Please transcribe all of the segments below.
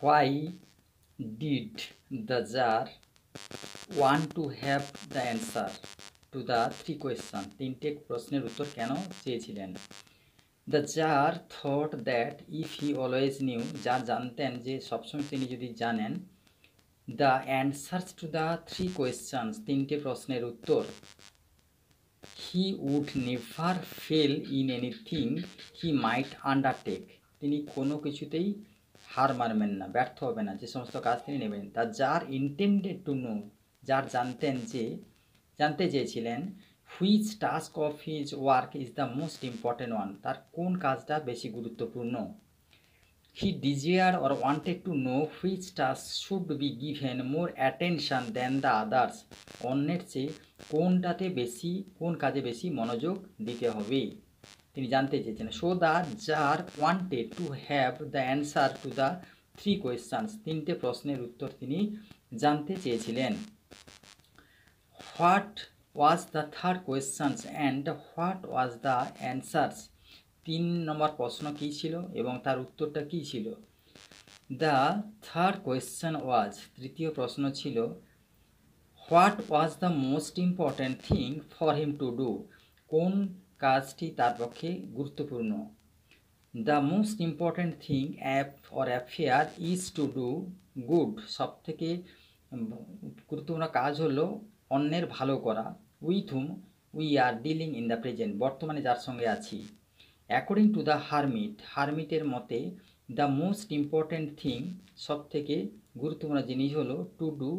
Why did the tsar want to have the answer to the three question, তিনটে প্রশ্নের উত্তর কেন চেয়েছিলেন। The tsar thought that if he always knew, tsar জানতেন যে সবসময় তিনি যদি জানেন, the answers to the three questions, তিনটে প্রশ্নের উত্তর, he would never fail in anything he might undertake, তিনি কোনো কিছুতেই হার মানবেন না, ব্যর্থ হবে না যে সমস্ত কাজ তিনি নেবেন। The tsar intended to know, যার জানতে চেয়েছিলেন, which task of his work is the most important one, তার কোন কাজটা বেশি গুরুত্বপূর্ণ। He desire or wanted to know which task should be given more attention than the others, অন্যের চেয়ে কোন কাজে বেশি মনোযোগ দিতে হবে তিনি জানতে চেয়েছেন। So the tsar wanted to have the answer to the three questions, তিনটে প্রশ্নের উত্তর তিনি জানতে চেয়েছিলেন। What was the third questions and what was the answers, 3 নম্বর প্রশ্ন কী ছিল এবং তার উত্তরটা কী ছিল। দ্য থার্ড কোয়েশ্চন ওয়াজ, তৃতীয় প্রশ্ন ছিল, what was the most important thing for him to do, কোন কাজটি তার পক্ষে গুরুত্বপূর্ণ। The most important thing affair is to do good, সবথেকে গুরুত্বপূর্ণ কাজ হলো অন্যের ভালো করা। With hmm we are dealing in the present, বর্তমানে যার সঙ্গে আছি। অ্যাকর্ডিং টু দ্য হারমিটের মতে, দ্য মোস্ট ইম্পর্ট্যান্ট থিং, সবথেকে গুরুত্বপূর্ণ জিনিস হলো to do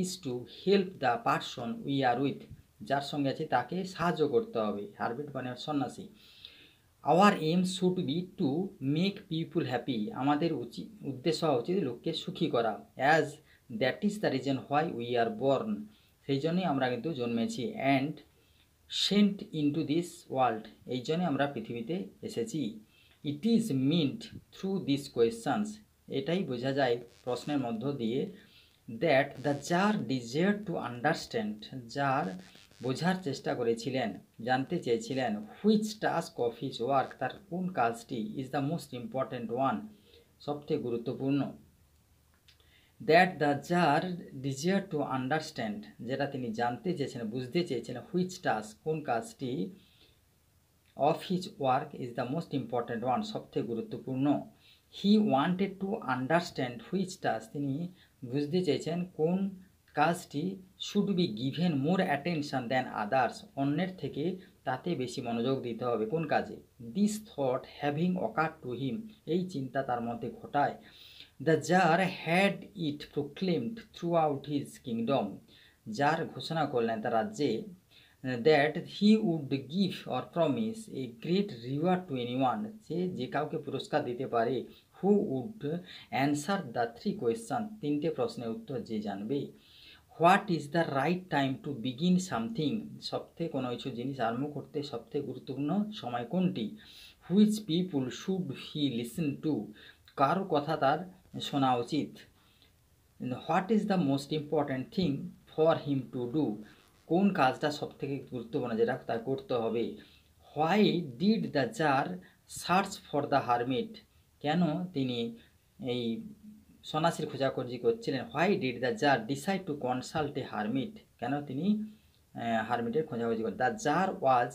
is to help the person we are with, যার সঙ্গে আছে তাকে সাহায্য করতে হবে। হারমিট মানে সন্ন্যাসী। Our aim should be to make people happy, আমাদের উদ্দেশ্য হওয়া উচিত লোককে সুখী করা। As that is the reason why we are born, সেই জন্যই আমরা কিন্তু জন্মেছি। And sent into this world, এই জন্যই আমরা পৃথিবীতে এসেছি। It is meant through this questions, এটাই বোঝা যায় প্রশ্নের মধ্য দিয়ে। That the tsar desire to understand, যার বোঝার চেষ্টা করেছিলেন, জানতে চেয়েছিলেন, which task of his work, তার কোন কাজটি, is the most important one, সবথেকে গুরুত্বপূর্ণ। That the tsar desire to understand, যেটা তিনি জানতে চেয়েছেন, বুঝতে চেয়েছেন, হুইচ টাস্ক, কোন কাজটি, of his work is the most important one, সবথেকে গুরুত্বপূর্ণ। He wanted to understand which task, তিনি বুঝতে চেয়েছেন কোন কাজটি, should be given more attention than others, অন্যের থেকে তাতে বেশি মনোযোগ দিতে হবে কোন কাজে। This thought having occur to him, এই চিন্তা তার মধ্যে ঘটায়। The tsar had it proclaimed throughout his kingdom, জার ঘোষণা করলেন তার রাজ্যে, that he would give or promise a great reward to anyone, যে কাউকে পুরস্কার দিতে পারে, who would answer the three question, তিনটে প্রশ্নের উত্তর যে জানবে। What is the right time to begin something, সবথেকে কোনো কিছু জিনিস আরম্ভ করতে সবথেকে গুরুত্বপূর্ণ সময় কোনটি। Which people should he listen to, কারো কথা তার শোনা উচিত। What is the most important thing for him to do, কোন কাজটা সবথেকে গুরুত্বপূর্ণ যেটা তার করতে হবে। Why did the tsar search for the hermit, কেন তিনি এই সন্ন্যাসীর খোঁজাখুঁজি করছিলেন। Why did the tsar decide to consult a hermit, কেন তিনি হারমিটের খোঁজাখুঁজি করেন। The tsar was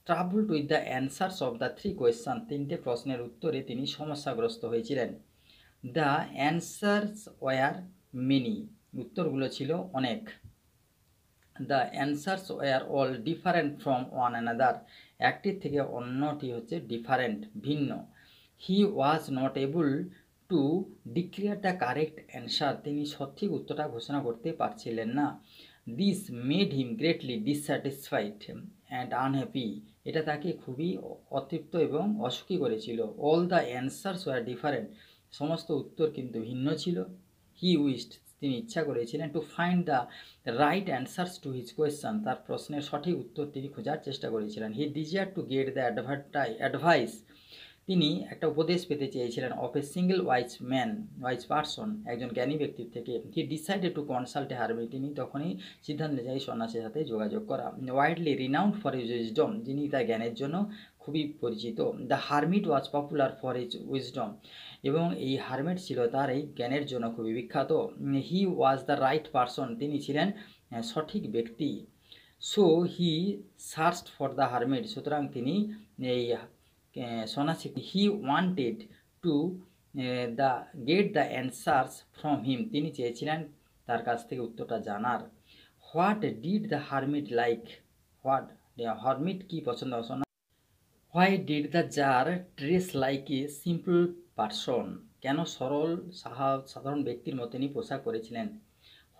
troubled with the answers of the three question, তিনটে প্রশ্নের উত্তরে তিনি সমস্যাগ্রস্ত হয়েছিলেন। দ্য অ্যান্সার্স ওয়ার মেনি, উত্তরগুলো ছিল অনেক। The answers were all different from one another, একটির থেকে অন্যটি হচ্ছে ডিফারেন্ট, ভিন্ন। He was not able to declare the correct answer, তিনি সঠিক উত্তরটা ঘোষণা করতে পারছিলেন না। This made him greatly dissatisfied and unhappy, এটা তাকে খুবই অতৃপ্ত এবং অসুখী করেছিল। All the answers were different, সমস্ত উত্তর কিন্তু ভিন্ন ছিল। হি উইশড, তিনি ইচ্ছা করেছিলেন, to find the right answers to his question, তার প্রশ্নের সঠিক উত্তর তিনি খোঁজার চেষ্টা করেছিলেন। He desire to get the advice, তিনি একটা উপদেশ পেতে চেয়েছিলেন of a single wise person, একজন জ্ঞানী ব্যক্তির থেকে। He decided to consult a hermit, তিনি তখনই সিদ্ধান্ত যায় সন্ন্যাসীর সাথে যোগাযোগ করা। Widely renowned for his wisdom, যিনি তার জ্ঞানের জন্য খুবই পরিচিত। The hermit was popular for his wisdom, এবং এই হারমিট ছিল তার এই জ্ঞানের জন্য খুবই বিখ্যাত। He was the right person, তিনি ছিলেন সঠিক ব্যক্তি। So he searched for the hermit, সুতরাং তিনি এই সন্ন্যাসী, he wanted to get the answers from him, তিনি চেয়েছিলেন তার কাছ থেকে উত্তরটা জানার। What did the hermit like, hermit কি পছন্দ? Why did the tsar dress like a simple person, কেন সরল সাধারণ ব্যক্তির মতনই পোশাক পরেছিলেন।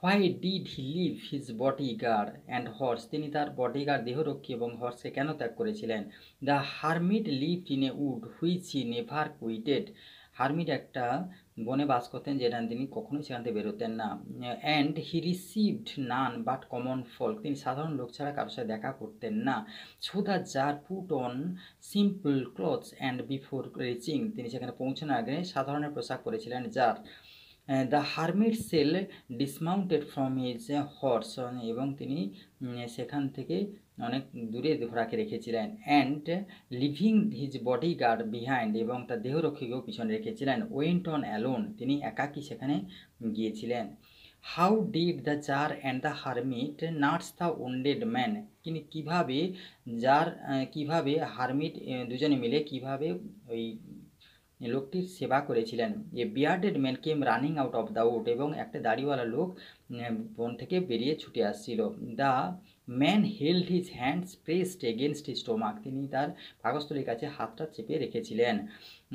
Why did he leave his bodyguard and horse, তিনি তার বডিগার্ড দেহরক্ষী এবং হর্সকে কেন ত্যাগ করেছিলেন। The hermit lived in a wood which he never quitted, hermit একটা বনে বাস করতেন যেটা তিনি কখনোই সেখান থেকে বেরোতেন না। And he received none but common folk, তিনি সাধারণ লোক ছাড়া কারোর সাথে দেখা করতেন না। So the tsar put on simple clothes and before reaching, তিনি সেখানে পৌঁছানোর আগে সাধারণের পোশাক পরেছিলেন tsar. The hermit cell dismounted from his horse, এবং তিনি সেখান থেকে অনেক দূরে ঘোড়াকে রেখেছিলেন। And leaving his body guard behind, এবং তার দেহরক্ষীকেও পিছনে রেখেছিলেন। ওয়েন্ট অন অ্যালোন, তিনি একাকী সেখানে গিয়েছিলেন। How did the tsar and the hermit nurse the wounded man, তিনি কীভাবে হারমিট দুজনে মিলে কীভাবে ওই লোকটির সেবা করেছিলেন। A bearded man came running out of the wood, এবং একটা দাড়িওয়ালা লোক বন থেকে বেরিয়ে ছুটে আসছিল। The man held his hands pressed against his stomach, তিনি তার পাকস্থলীর কাছে হাতটা চেপে রেখেছিলেন।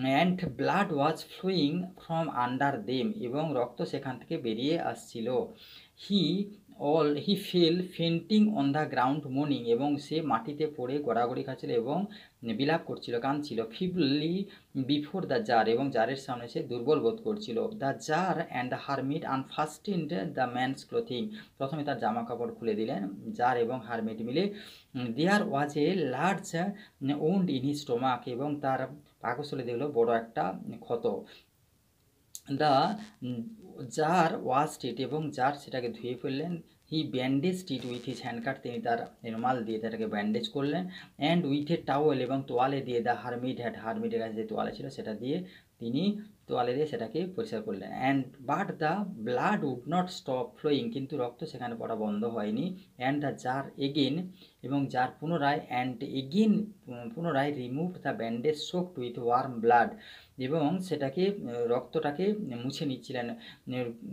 And blood was flowing from under them, এবং রক্ত সেখান থেকে বেরিয়ে আসছিল। He fell fainting on the ground মোর্নিং, এবং সে মাটিতে পড়ে গড়াগড়ি খাচ্ছিল এবং বিলাপ করছিল, কাঁদছিল। ফিবলি বিফোর দ্য জার, এবং জারের সামনে সে দুর্বল বোধ করছিল। The tsar and the hermit unfastened the man's clothing, প্রথমে তার জামা কাপড় খুলে দিলেন জার এবং হারমিট মিলে। There was a large wound in his stomach, এবং তার পাকস্থলী দেখলো বড় একটা ক্ষত। দ্য জার ওয়াশড ইট, এবং জার সেটাকে ধুয়ে ফেললেন। হি ব্যান্ডেজড ইট উইথ হিজ হ্যান্ডকার, তিনি তার রুমাল দিয়ে তাটাকে ব্যান্ডেজ করলেন। অ্যান্ড উইথ এ টাওয়েল, এবং তোয়ালে দিয়ে দ্য হারমিটের কাছে যে তোয়ালে ছিল সেটা দিয়ে তিনি তোয়ালে দিয়ে সেটাকে পরিষ্কার করলেন। And but the blood would not stop flowing, কিন্তু রক্ত সেখানে পড়া বন্ধ হয়নি। অ্যান্ড দ্য জার এগেন, এবং জার পুনরায় remove the bandage soaked with warm blood, এবং সেটাকে রক্তটাকে মুছে নিচ্ছিলেন,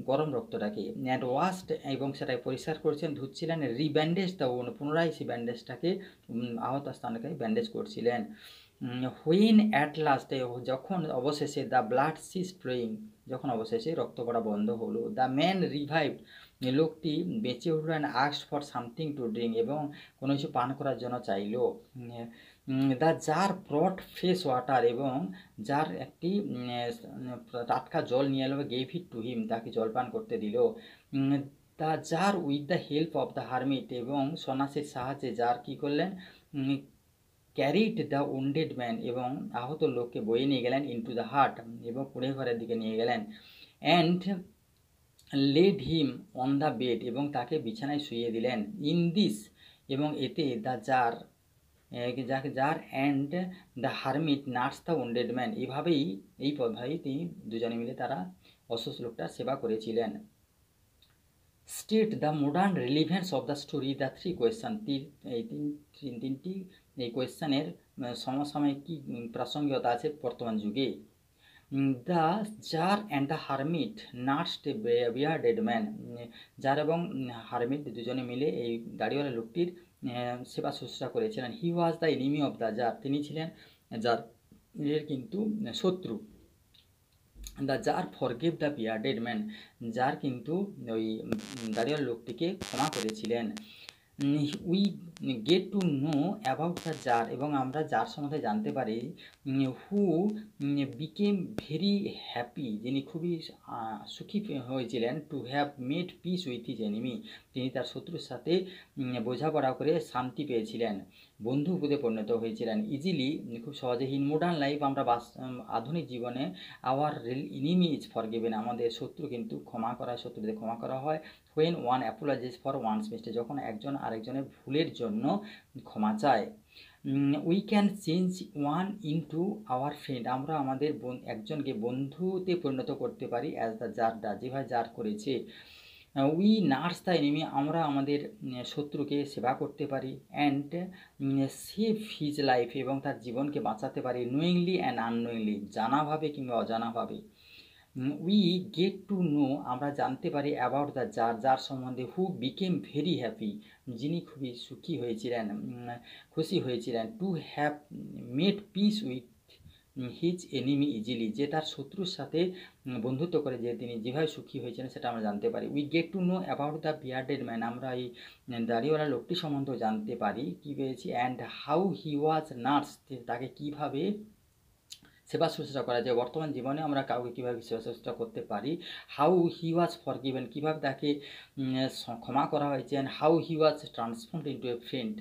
গরম রক্তটাকে। অ্যান্ড ওয়াশড, এবং সেটাকে পরিষ্কার করছিলেন, ধুচ্ছিলেন। রিব্যান্ডেজ দ্য ওন্ড, পুনরায় সেই ব্যান্ডেজটাকে আহত স্থানটাকে ব্যান্ডেজ করছিলেন। হুইন অ্যাট লাস্ট, যখন অবশেষে দ্য ব্লাড সিজ ফ্লোয়িং, যখন অবশেষে রক্ত পড়া বন্ধ হলো। দ্য ম্যান রিভাইভড, লোকটি বেঁচে উঠল। And asked for something to drink, এবং কোনো কিছু পান করার জন্য চাইল। The tsar brought fresh water, এবং যার একটি টাটকা জল নিয়ে এলো, গেভ ইট টু হিম, তাকে জলপান করতে দিল। The tsar with the help of the hermit, এবং সন্ন্যাসীর সাহায্যে জার কী করলেন, ক্যারিড দ্য ওন্ডেড ম্যান, এবং আহত লোককে বয়ে নিয়ে গেলেন ইনটু দ্য হার্ট, এবং কুঁড়ে ঘরের দিকে নিয়ে গেলেন। And led him on the bed, এবং তাকে বিছানায় শুইয়ে দিলেন। ইন দিস, এবং এতে the tsar and the hermit nurse the wounded man, এই পদ্ধতি তিনি দুজনে মিলে তারা অসুস্থ লোকটার সেবা করেছিলেন। State the modern relevance of the story the three question, এই তিনটি এই কোয়েশ্চানের সমসাময়িক কী প্রাসঙ্গিকতা আছে বর্তমান যুগে। The tsar and the hermit nursed bearded man, tsar এবং হারমিট দুজনে মিলে এই দাড়িওয়ালা লোকটির সেবা শুশ্রূষা করেছিলেন। He was the enemy of the tsar, তিনি ছিলেন জারের কিন্তু শত্রু। The tsar forgave the bearded man, tsar কিন্তু ওই দাড়িওয়ালা লোকটিকে ক্ষমা করেছিলেন। We get to know about the tsar, এবং আমরা জার সম্বন্ধে জানতে পারি হু বিকেম ভেরি হ্যাপি, যিনি খুবই সুখী হয়েছিলেন, to have made peace with his enemy, তিনি তার শত্রুর সাথে বোঝাপড়া করে শান্তি পেয়েছিলেন, বন্ধু পদে পরিণত হয়েছিলেন। ইজিলি, খুব সহজে। ইন মডার্ন লাইফ, আমরা আধুনিক জীবনে আওয়ার এনিমি ইজ ফরগিভেন, আমাদের শত্রু কিন্তু ক্ষমা করা, শত্রুদের ক্ষমা করা হয়। When one apologize for one's mistake, যখন একজন আরেকজনের ভুলের জন্য ক্ষমা চায়। We can change one into our friend, আমরা আমাদের একজনকে বন্ধুতে পরিণত করতে পারি, অ্যাজ দ্য জার ডা, যেভাবে জার করেছে। উই নার্স দ্য এনিমি, আমরা আমাদের শত্রুকে সেবা করতে পারি। অ্যান্ড সেভ হিজ লাইফ, এবং তার জীবনকে বাঁচাতে পারি। নোয়িংলি অ্যান্ড আননোয়িংলি, জানাভাবে কিংবা অজানাভাবে। উই গেট টু নো, আমরা জানতে পারি অ্যাবাউট দ্য জার, যার সম্বন্ধে, হু বিকেম ভেরি হ্যাপি, যিনি খুবই সুখী হয়েছিলেন, খুশি হয়েছিলেন। To have made peace with his enemy easily, যে তার শত্রুর সাথে বন্ধুত্ব করে যে তিনি যেভাবে সুখী হয়েছিলেন সেটা আমরা জানতে পারি। We get to know about the bearded man, আমরা এই দাড়িওয়ালা লোকটি সম্বন্ধেও জানতে পারি, কী পেয়েছি, and how he was nurse, তাকে কীভাবে সেবা শুশ্রূষা করা যায়, বর্তমান জীবনে আমরা কাউকে কীভাবে সেবা শুশ্রূষা করতে পারি। হাউ হি ওয়াজ ফরগিভেন, কীভাবে তাকে ক্ষমা করা হয়েছে। And how he was transformed into a friend,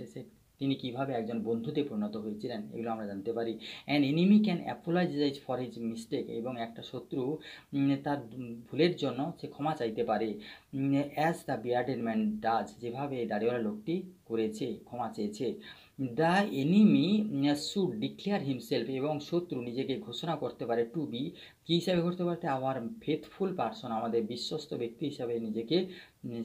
তিনি কীভাবে একজন বন্ধুতে পরিণত হয়েছিলেন, এগুলো আমরা জানতে পারি। An enemy can apologize for his mistake, এবং একটা শত্রু তার ভুলের জন্য সে ক্ষমা চাইতে পারে। As the bearded man does, যেভাবে দাড়িওয়ালা লোকটি করেছে, ক্ষমা চেয়েছে। The enemy should declare himself, এবং শত্রু নিজেকে ঘোষণা করতে পারে, টু বি, কী হিসাবে করতে পারে, আওয়ার ফেথফুল পারসন, আমাদের বিশ্বস্ত ব্যক্তি হিসাবে নিজেকে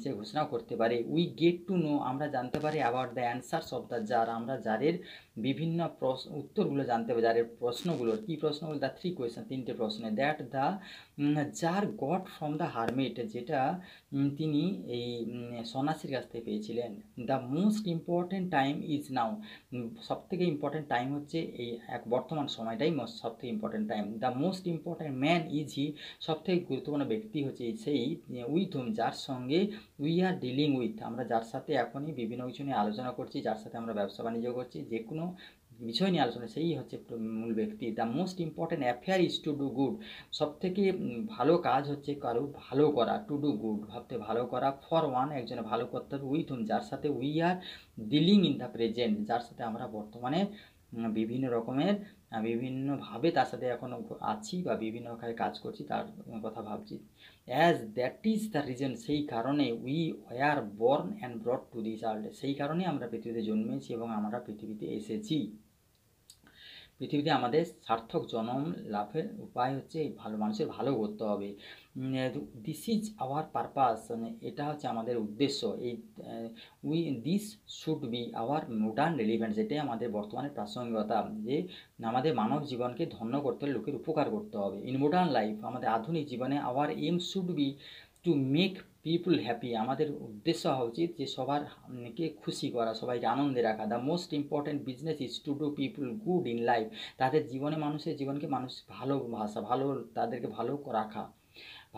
সে ঘোষণা করতে পারে। উই গেট টু নো, আমরা জানতে পারি about the answers of the tsar, আমরা জারের বিভিন্ন উত্তরগুলো জানতে পারি, জারের প্রশ্নগুলোর, কী প্রশ্নগুলো, দ্য থ্রি কোয়েশ্চেন, তিনটে প্রশ্নে, that the tsar got from the hermit, যেটা তিনি এই সন্ন্যাসীর কাছ থেকে পেয়েছিলেন। The most important time is now, সবথেকে ইম্পর্ট্যান্ট টাইম হচ্ছে এই বর্তমান সময়টাই সবথেকে important time. The most important man is he, সবথেকে গুরুত্বপূর্ণ ব্যক্তি হচ্ছে সেই উইথ হুম, যার সঙ্গে উই আর ডিলিং উইথ, আমরা যার সাথে এখনই বিভিন্ন কিছু নিয়ে আলোচনা করছি, যার সাথে আমরা ব্যবসা বাণিজ্য করছি, যে কোনো বিষয় নিয়ে আলোচনা, সেই হচ্ছে মূল ব্যক্তি। The most important affair is to do good, সবথেকে ভালো কাজ হচ্ছে কারো ভালো করা, টু ডু গুড, ভাবতে ভালো করা। ফর ওয়ান, একজনে ভালো করতে হবে। উইথ হুম, যার সাথে we are dealing in the present, যার সাথে আমরা বর্তমানে বিভিন্ন রকমের বিভিন্নভাবে তার সাথে এখনও আছি বা বিভিন্ন কাজ করছি, তার কথা ভাবছি। As that is the reason, সেই কারণে we were born and brought to this world, সেই কারণে আমরা পৃথিবীতে জন্মেছি এবং আমরা পৃথিবীতে এসেছি। পৃথিবীতে আমাদের সার্থক জন্ম লাভের উপায় হচ্ছে এই ভালো মানুষের ভালো করতে হবে। দিস ইজ আওয়ার পারপাস, মানে এটা হচ্ছে আমাদের উদ্দেশ্য। এই this should be our modern relevance, এটাই আমাদের বর্তমানে প্রাসঙ্গিকতা, যে আমাদের মানব জীবনকে ধন্য করতে হলে লোকের উপকার করতে হবে। ইন মডার্ন লাইফ, আমাদের আধুনিক জীবনে our aim should be to make people happy, আমাদের উদ্দেশ্য হওয়া উচিত যে সবারকে খুশি করা, সবাইকে আনন্দে রাখা। The most important business is to do people good in life, তাদের জীবনে, মানুষের জীবনকে মানুষ ভালোবাসা, তাদেরকে ভালো রাখা,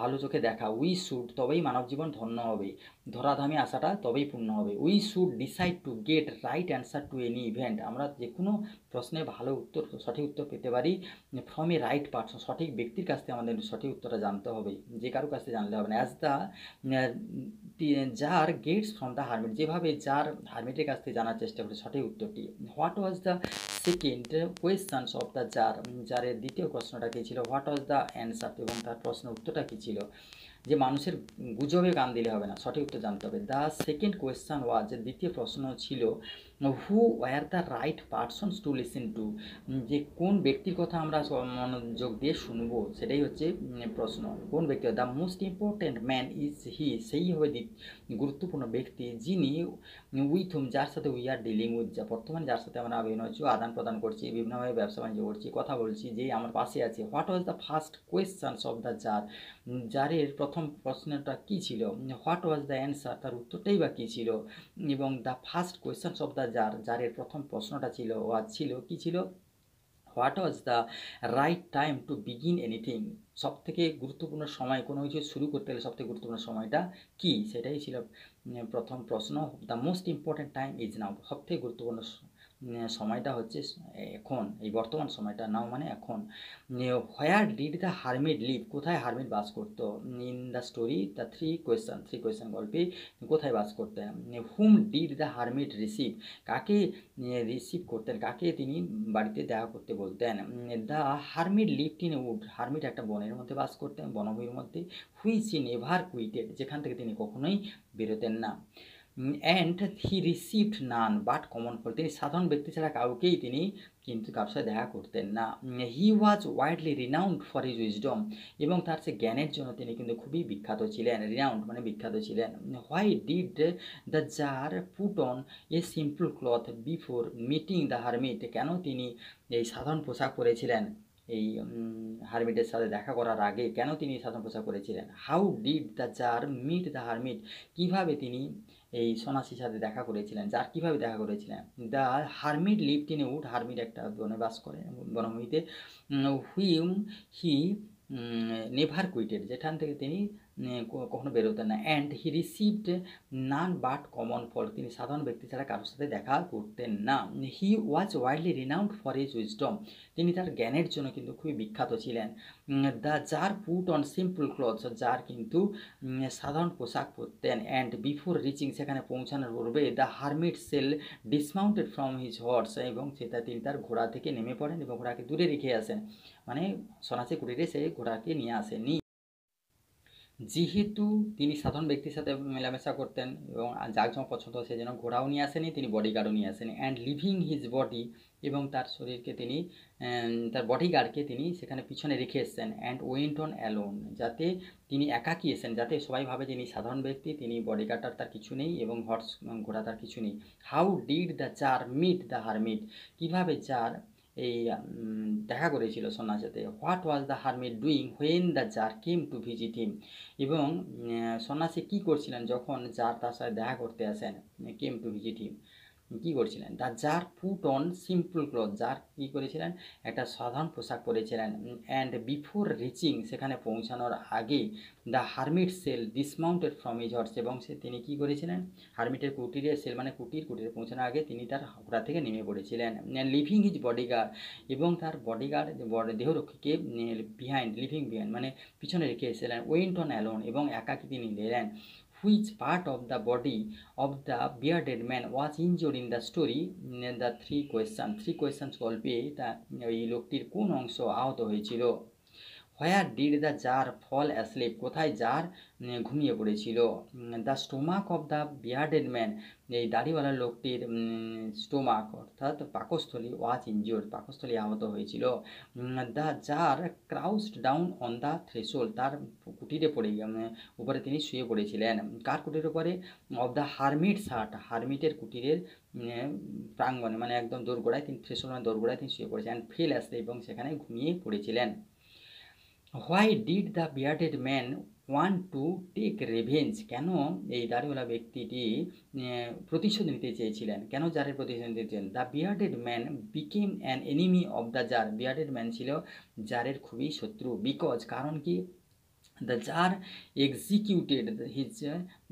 ভালো চোখে দেখা। উই শুড, তবেই মানব জীবন ধন্য হবে, ধরাধামে আসাটা তবেই পূর্ণ হবে। We should decide to get right answer to any event, আমরা যে কোনো প্রশ্নে ভালো উত্তর, সঠিক উত্তর পেতে পারি ফ্রম এ রাইট পারসন, সঠিক ব্যক্তির কাছ থেকে আমাদের সঠিক উত্তরটা জানতে হবে, যে কারো কাছ থেকে জানলে হবে না। As the tsar gets from the hermit, যেভাবে জার হারমিটের কাছ থেকে জানার চেষ্টা করে সঠিক উত্তরটি। What was the second questions of the tsar, জারের দ্বিতীয় প্রশ্নটা কী ছিল, হোয়াট ওয়াজ দ্য অ্যান্সার, এবং তার প্রশ্ন উত্তরটা কী ছিল। যে মানুষের গুজবে কান দিলে হবে না, সঠিক উত্তর জানতে হবে। দ্য সেকেন্ড কোয়েশ্চন ওয়াজ, দ্বিতীয় প্রশ্ন ছিল, who were the right persons to listen to, যে কোন ব্যক্তির কথা আমরা মনোযোগ দিয়ে শুনবো, সেটাই হচ্ছে প্রশ্ন, কোন ব্যক্তি। The most important man is হি, সেই হবে গুরুত্বপূর্ণ ব্যক্তি, যিনি উইথ হুম, যার সাথে উই আর ডিলিং উইথ, যা বর্তমানে যার সাথে আমরা বিভিন্ন কিছু আদান প্রদান করছি, বিভিন্নভাবে ব্যবসা বাণিজ্য করছি, কথা বলছি, যেই আমার পাশে আছে। What was the first questions of the tsar, জারের প্রথম প্রশ্নটা কী ছিল, হোয়াট ওয়াজ দ্য অ্যান্সার, তার উত্তরটাই বা কী ছিল। এবং the first questions of the tsar, জারের প্রথম প্রশ্নটা ছিল কী ছিল, what was the right time to begin anything, সবথেকে গুরুত্বপূর্ণ সময় কোনো কিছু শুরু করতে গেলে সবথেকে গুরুত্বপূর্ণ সময়টা কি, সেটাই ছিল প্রথম প্রশ্ন। The most important time is now, সবথেকে গুরুত্বপূর্ণ সময়টা হচ্ছে এখন, এই বর্তমান সময়টা। নাও মানে এখন। Where did the hermit live, কোথায় হারমিট বাস করতো। In the story the three question গল্পে কোথায় বাস করতেন। Whom did the hermit receive, কাকে রিসিভ করতেন, কাকে তিনি বাড়িতে দেখা করতে বলতেন। The hermit lived in wood, hermit একটা বনের মধ্যে বাস করতেন, বনভূমির মধ্যে। হুইচ হি নেভার কুইটেড, যেখান থেকে তিনি কখনোই বেরোতেন না। And he received none but common folk, তিনি সাধারণ ব্যক্তি ছাড়া কাউকেই তিনি কিন্তু কারোর সাথে দেখা করতেন না। He was widely renowned for his wisdom, এবং তার সে জ্ঞানের জন্য তিনি কিন্তু খুবই বিখ্যাত ছিলেন। রিনাউন্ড মানে বিখ্যাত ছিলেন। Why did the tsar put on a simple cloth before meeting the hermit, কেন তিনি এই সাধারণ পোশাক পরেছিলেন এই হারমিটের সাথে দেখা করার আগে, কেন তিনি সাধারণ পোশাক পরেছিলেন। How did the tsar meet the hermit, কীভাবে তিনি এই সন্ন্যাসীর সাথে দেখা করেছিলেন, যার কীভাবে দেখা করেছিলেন। The hermit lived in a wood, hermit একটা বনে বাস করে, বনভূমিতে। হুইম হি নেভার কুইটেড, যেখান থেকে তিনি কখনো বেরোতেন না। And he received none but common folk, তিনি সাধারণ ব্যক্তি ছাড়া কারোর সাথে দেখা করতেন না। He was widely renowned for his wisdom, তিনি তার জ্ঞানের জন্য কিন্তু খুবই বিখ্যাত ছিলেন। The tsar put on simple clothes, tsar কিন্তু সাধারণ পোশাক পরতেন। অ্যান্ড বিফোর রিচিং, সেখানে পৌঁছানোর পূর্বে the hermit cell dismounted from his horse, এবং সেটা তিনি তার ঘোড়া থেকে নেমে পড়েন এবং ঘোড়াকে দূরে রেখে আসেন, মানে সন্ন্যাসী কুটিরে সেই ঘোড়াকে নিয়ে আসেনি। যেহেতু তিনি সাধারণ ব্যক্তির সাথে মেলামেশা করতেন এবং যার জন্য পছন্দ সেই জন্য ঘোড়াও নিয়ে আসেনি, তিনি বডিগার্ডও নিয়ে আসেনি। অ্যান্ড লিভিং হিজ বডি, এবং তার শরীরকে তিনি তার বডিগার্ডকে তিনি সেখানে পিছনে রেখে এসছেন। অ্যান্ড ওয়েন্ট অন অ্যালোন, যাতে তিনি একাকী এসেছেন, যাতে সবাই ভাবে তিনি সাধারণ ব্যক্তি, তিনি বডিগার্ডার তার কিছু নেই এবং হর্স ঘোড়া তার কিছু নেই। How did the tsar meet the hermit, কীভাবে জার এই দেখা করেছিল সন্ন্যাসীর সাথে। What was the hermit doing when the tsar came to visit him, এবং সন্ন্যাসী কী করছিলেন যখন জার তার সাথে দেখা করতে আসেন, কেম টু ভিজিট হিম, কী করছিলেন। The tsar put on simple cloth, tsar কী করেছিলেন, একটা সাধারণ পোশাক পরেছিলেন। অ্যান্ড বিফোর রিচিং, সেখানে পৌঁছানোর আগে the hermit cell dismounted from his horse, এবং তিনি কী করেছিলেন, হারমিটের কুটিরে, সেল মানে কুটিরে পৌঁছানোর আগে তিনি তার ঘোড়া থেকে নেমে পড়েছিলেন। লিভিং হিজ বডিগার্ড, এবং তার বডিগার্ড দেহরক্ষীকে লিভিং বিহাইন্ড মানে পিছনে রেখে এসেছিলেন। ওয়েন্ট অন অ্যালোন, এবং একাকী তিনি এলেন। Which part of the body of the bearded man was injured in the story the three questions গল্পে ওই লোকটির কোন অংশ আহত হয়েছিল। Where did the tsar fall asleep, কোথায় জার ঘুমিয়ে পড়েছিল। The stomach of the bearded man, এই দাড়িওয়ালা লোকটির স্টোমাক অর্থাৎ পাকস্থলী ওয়াজ ইনজিওর্ড, পাকস্থলী আহত হয়েছিল। The tsar crouched down on the threshold, তার কুটিরে পড়ে উপরে তিনি শুয়ে পড়েছিলেন। কার কুটির উপরে। অফ দ্য হারমিটস হাট, হারমিটের কুটিরের প্রাঙ্গণে মানে একদম দোরগোড়ায় তিনি, থ্রেশোল্ড মানে দোরগোড়ায় তিনি শুয়ে পড়েছিলেন। ফেল অ্যাসলিপ, এবং সেখানে ঘুমিয়ে পড়েছিলেন। Why did the bearded man want to take revenge, কেন এই দাড়িওয়ালা ব্যক্তিটি প্রতিশোধ নিতে চেয়েছিলেন, কেন জারের প্রতিশোধ নিতে চেয়েছিলেন। The bearded man became an enemy of the tsar, bearded man ছিল জারের খুবই শত্রু। বিকজ, কারণ কি, the tsar executed his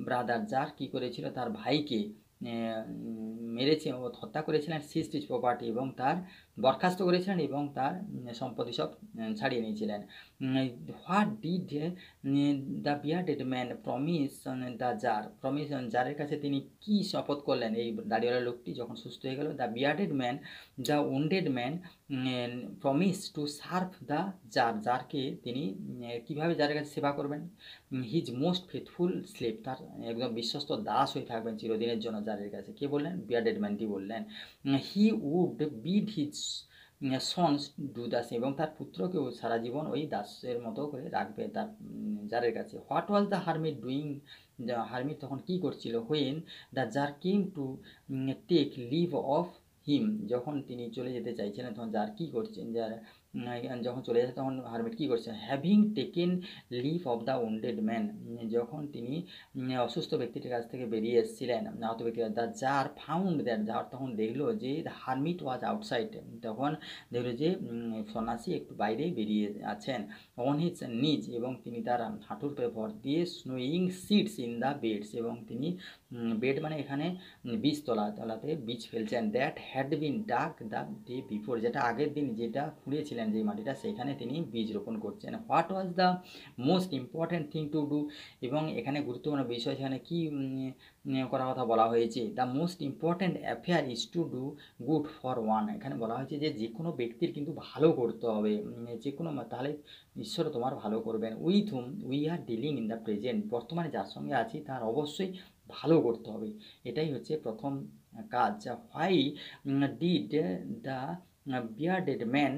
brother, tsar কী করেছিল, তার ভাইকে মেরেছে ও হত্যা করেছিলেন। সিজড হিজ প্রপার্টি, এবং তার বরখাস্ত করেছিলেন এবং তার সম্পত্তি সব ছাড়িয়ে নিয়েছিলেন। What did the bearded man promise the tsar, জারের কাছে তিনি কি শপথ করলেন, এই দাড়িওয়ালা লোকটি যখন সুস্থ হয়ে গেল। The bearded man the wounded man promise to serve the tsar, জারকে তিনি কীভাবে জারের কাছে সেবা করবেন। হিজ মোস্ট ফেথফুল স্লেভ, তার একদম বিশ্বস্ত দাস হয়ে থাকবেন চিরদিনের জন্য জারের কাছে। কে বললেন, বিয়ার্ডেড ম্যানটি বললেন। He would bid his sons do thus, এবং তার পুত্রকেও সারা জীবন ওই দাসের মতো করে রাখবে তার জারের কাছে। What was the hermit doing, hermit তখন কী করছিল। When the tsar came to take leave of him, যখন তিনি চলে যেতে চাইছিলেন তখন জার কী করছেন, যার যখন চলে যাচ্ছে তখন হারমিট কী করছে, having taken leave of the wounded man, যখন তিনি অসুস্থ ব্যক্তিটির কাছ থেকে বেরিয়ে এসেছিলেন, আহত ব্যক্তিরা, the tsar found that, tsar তখন দেখলো যে দ্য হারমিট ওয়াজ আউটসাইড, তখন দেখলো যে সন্ন্যাসী একটু বাইরেই বেরিয়ে আছেন, অন হিজ নিজ, এবং তিনি তার হাঁটুর উপরে ভর দিয়ে snowing seeds in the beds, এবং তিনি বেড মানে এখানে বীজতলাতে বীজ ফেলছেন, দ্যাট হ্যাড বিন ডাক দ্য ডে বিফোর, যেটা আগের দিন যেটা খুঁড়িয়েছিলেন যে মাটিটা, সেখানে তিনি বীজ রোপণ করছেন। What was the most important thing to do, এবং এখানে গুরুত্বপূর্ণ বিষয় সেখানে কী করার কথা বলা হয়েছে, the most important affair is to do good for one, এখানে বলা হয়েছে যে কোনো ব্যক্তির কিন্তু ভালো করতে হবে, যে কোনো, তাহলে ঈশ্বর তোমার ভালো করবেন। With hmm we are dealing in the present, বর্তমানে যার সঙ্গে আছি তার অবশ্যই ভালো করতে হবে, এটাই হচ্ছে প্রথম কাজ। Why did the bearded man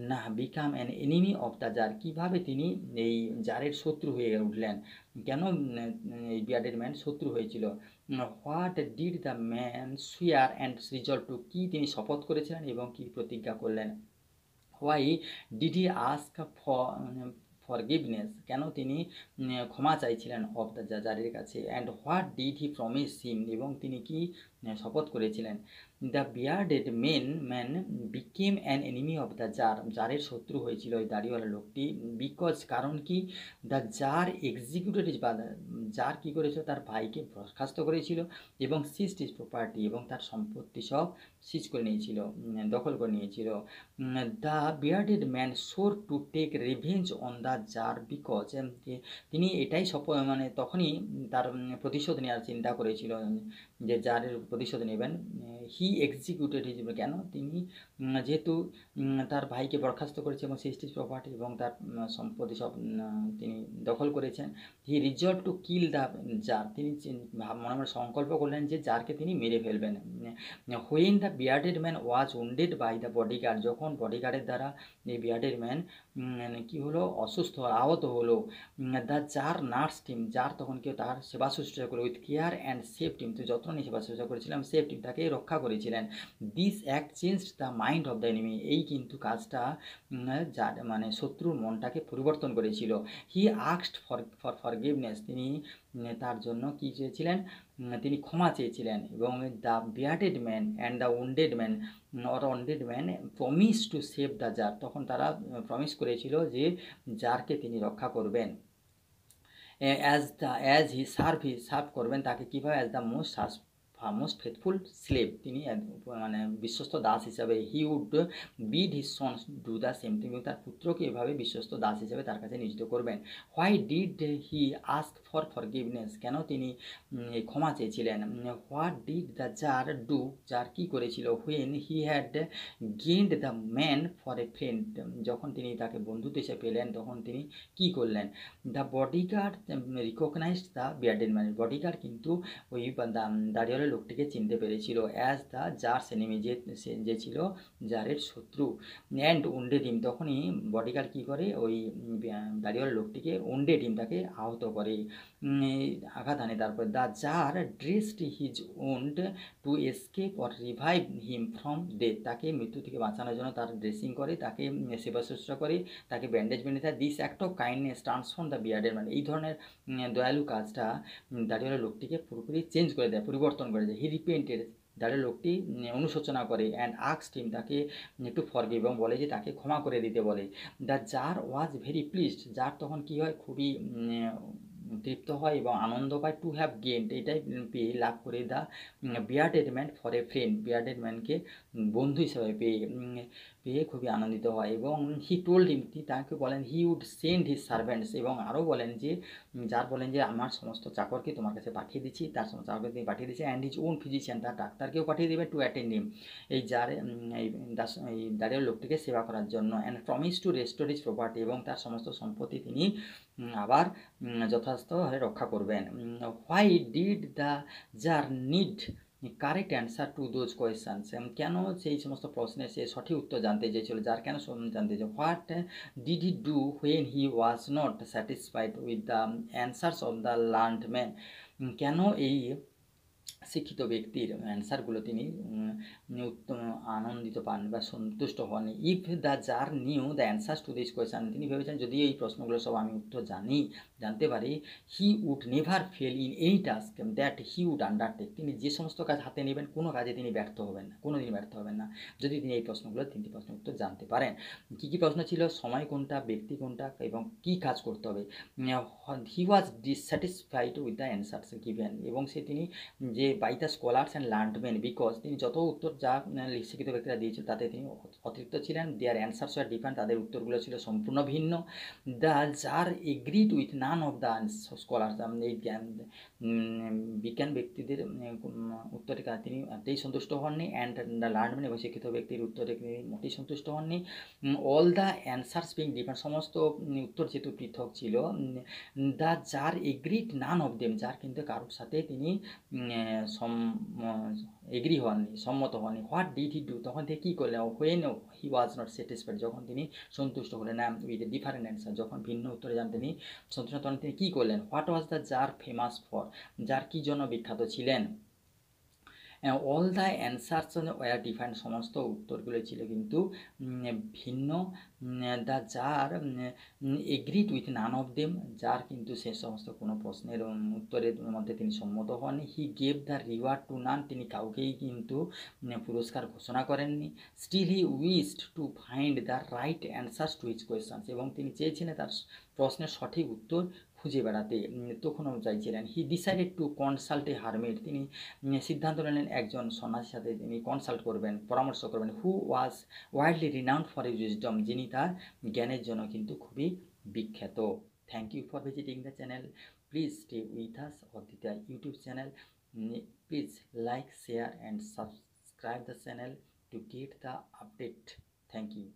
না become an enemy of the tsar, কীভাবে তিনি এই জারের শত্রু হয়ে উঠলেন, কেন এই বিয়ার্ডেড ম্যান শত্রু হয়েছিল। What did the man swear and resolve to, কী তিনি শপথ করেছিলেন এবং কী প্রতিজ্ঞা করলেন। Why did he ask forgiveness, কেন তিনি ক্ষমা চাইছিলেন অফ দ্য জারের কাছে। And what did he promise him, এবং তিনি কি শপথ করেছিলেন। The bearded man became an enemy of the tsar, জারের শত্রু হয়েছিল ওই দাড়িওয়ালা লোকটি, বিকজ, কারণ কি, দ্য জার এক্সিকিউটেড ইজ, বা জার কী করেছিল, তার ভাইকে বরখাস্ত করেছিল, এবং সিজড হিজ প্রপার্টি, এবং তার সম্পত্তি সব সিজ করে নিয়েছিল, দখল করে নিয়েছিল। The bearded man swore to take revenge on the tsar because, তিনি এটাই মানে তখনই তার প্রতিশোধ নেওয়ার চিন্তা করেছিল, যে জারের প্রতিশোধ নেবেন। হি এক্সিকিউটেড হিজ, কেন, তিনি যেহেতু তার ভাইকে বরখাস্ত করেছে এবং সিস্টিস প্রপার্টি এবং তার সম্পত্তি সব তিনি দখল করেছেন। He resolve to kill the tsar, তিনি মনে মনে সংকল্প করলেন যে জারকে তিনি মেরে ফেলবেন। When the bearded man was wounded by the bodyguard, যখন বডিগার্ডের দ্বারা এই বিয়ার্ডেড ম্যান কী হলো, অসুস্থ আহত হলো। The tsar nursed him, tsar তখন কেউ তার সেবা শুশ্রূষা করে, with care and saved him, তো যত্ন নিয়ে সেবা শুশ্রূষা করেছিলাম, সেফ টিম তাকে রক্ষা করেছিলেন। This act change the mind of the enemy, এই কিন্তু কাজটা যার মানে শত্রুর মনটাকে পরিবর্তন করেছিল। হি আস্কড ফর ফরগিভনেস, তিনি তার জন্য কী চেয়েছিলেন, তিনি ক্ষমা চেয়েছিলেন। এবং the bearded man and the wounded man promise to save the tsar, তখন তারা প্রমিস করেছিল যে জারকে তিনি রক্ষা করবেন। অ্যাজ হি সার্ভ করবেন তাকে কীভাবে, as the most faithful slave, তিনি মানে বিশ্বস্ত দাস হিসাবে। He would bid his sons do the same, তিনি তার পুত্রকে এভাবে বিশ্বস্ত দাস হিসাবে তার কাছে নিয়োজিত করবেন। Why did he ask for forgiveness, কেন তিনি ক্ষমা চেয়েছিলেন। What did the tsar do, tsar কী করেছিল। When he had gained the man for a friend, যখন তিনি তাকে বন্ধুত্ব হিসেবে পেলেন তখন তিনি কী করলেন। The bodyguard recognised the bearded man, bodyguard কিন্তু ওই দাড়িওয়ালা লোকটিকে চিনতে পেরেছিল, অ্যাজ দ্য জার্স এনিমি, যে ছিল জারের শত্রু। অ্যান্ড ওন্ডেড হিম, তখনই বডিগার্ড কী করে, ওই দাড়িওয়ালা লোকটিকে ওন্ডেড হিম, তাকে আহত করে, আঘাত আনে। তারপর the tsar dressed his wound to escape or revive him from death, তাকে মৃত্যু থেকে বাঁচানোর জন্য তার ড্রেসিং করে, তাকে সেবা শুশ্রূষা করে, তাকে ব্যান্ডেজ বেঁধে দেয়। This act of kindness transform the bearded man, এই ধরনের দয়ালু কাজটা দাড়িওয়ালা লোকটিকে পুরোপুরি চেঞ্জ করে দেয়, পরিবর্তন করে দেয়। হি রিপেন্টেড, দাঁড়িয়ে লোকটি অনুশোচনা করে। অ্যান্ড আস্কড হিম, তাকে একটু ফরগিভ, এবং বলে যে তাকে ক্ষমা করে দিতে বলে। The tsar was very pleased, tsar তখন কী হয়, খুবই তৃপ্ত হয় এবং আনন্দ পায়। টু হ্যাভ গেন্ড, এটাই পেয়ে, লাভ করে, the bearded man for a friend, bearded ম্যানকে বন্ধু হিসাবে পেয়ে খুবই আনন্দিত হয়। এবং হি টোল্ড হিম, তাকে বলেন, he would send his servants, এবং আরও বলেন যে যার বলেন যে আমার সমস্ত চাকরকে তোমার কাছে পাঠিয়ে দিচ্ছি, তার সমস্ত চাকরকে তিনি পাঠিয়ে দিচ্ছি। অ্যান্ড হিজ ওন ফিজিশিয়ান, তার ডাক্তারকেও পাঠিয়ে দেবে, টু অ্যাটেন্ড হিম, এই এই দাঁড়িয়ে লোকটিকে সেবা করার জন্য। And promise to restore his property, এবং তার সমস্ত সম্পত্তি তিনি আবার যথাযথভাবে রক্ষা করবেন। Why did the tsar need correct answer to those questions, কেন সেই সমস্ত প্রশ্নের সে সঠিক উত্তর জানতে চেয়েছিল, যার কেন জানতে চেয়েছিল। What did he do when he was not satisfied with the answers of the learned man, কেন এই শিক্ষিত ব্যক্তির অ্যান্সারগুলো তিনি আনন্দিত পান বা সন্তুষ্ট হন। If the tsar knew the answers to this question, তিনি ভেবেছেন যদি এই প্রশ্নগুলো সব আমি উত্তর জানতে পারি, he would never fail in any task that he would undertake, তিনি যে সমস্ত কাজ হাতে নেবেন কোনো কাজে তিনি ব্যর্থ হবেন না, কোনো দিন ব্যর্থ হবেন না যদি তিনি এই প্রশ্নগুলো 3টি প্রশ্নের উত্তর জানতে পারেন। কী কী প্রশ্ন ছিল? সময় কোনটা, ব্যক্তি কোনটা এবং কী কাজ করতে হবে। He was dissatisfied with the answers given, এবং তিনি যে by the scholars and learned men, because তিনি যত উত্তর যা শিক্ষিত ব্যক্তিরা দিয়েছিল তাতে তিনি অতিরিক্ত ছিলেন। দেয়ার অ্যান্সার্স আর ডিফারেন্ট, তাদের উত্তরগুলো ছিল সম্পূর্ণ ভিন্ন। The tsar agreed with none of the scholars, এই বিজ্ঞান ব্যক্তিদের উত্তরে তিনি মোটেই সন্তুষ্ট হননি। অ্যান্ড দ্য লার্নডমেন, এবং শিক্ষিত ব্যক্তির উত্তরে তিনি মোটেই সন্তুষ্ট হননি। All the answers being different, সমস্ত উত্তর যেহেতু পৃথক ছিল। The tsar agreed none of them, যার কিন্তু কারোর সাথে তিনি এগ্রি হননি, সম্মত হননি। হোয়াট ডিড হি ডু, তখন থেকে কী করলেন? When he was not satisfied, যখন তিনি সন্তুষ্ট হলেন না উইথ এ ডিফারেন্ট অ্যান্সার, যখন ভিন্ন উত্তরে যান তিনি সন্তুষ্ট, তখন তিনি কী করলেন? What was the tsar famous for, যার কী জন্য বিখ্যাত ছিলেন? All the answers were different, সমস্ত উত্তরগুলো ছিল কিন্তু ভিন্ন। The tsar agreed with none of them, যার কিন্তু সে সমস্ত কোনো প্রশ্নের উত্তরের মধ্যে তিনি সম্মত হননি। He gave the reward to none, তিনি কাউকেই কিন্তু পুরস্কার ঘোষণা করেননি। Still he wished to find the right answers to his questions, এবং তিনি চেয়েছিলেন তার প্রশ্নের সঠিক উত্তর খুঁজে বেড়াতে, তখনও চাইছিলেন। হি decided to consult a hermit, তিনি সিদ্ধান্ত নিলেন একজন সন্ন্যাসীর সাথে তিনি কনসাল্ট করবেন, পরামর্শ করবেন। Who was widely renowned for his wisdom, যিনি তার জ্ঞানের জন্য কিন্তু খুবই বিখ্যাত। Thank you for visiting the channel. Please stay with us অদ্বিতীয়া YouTube channel. Please like, share and subscribe the channel to get the update. Thank you.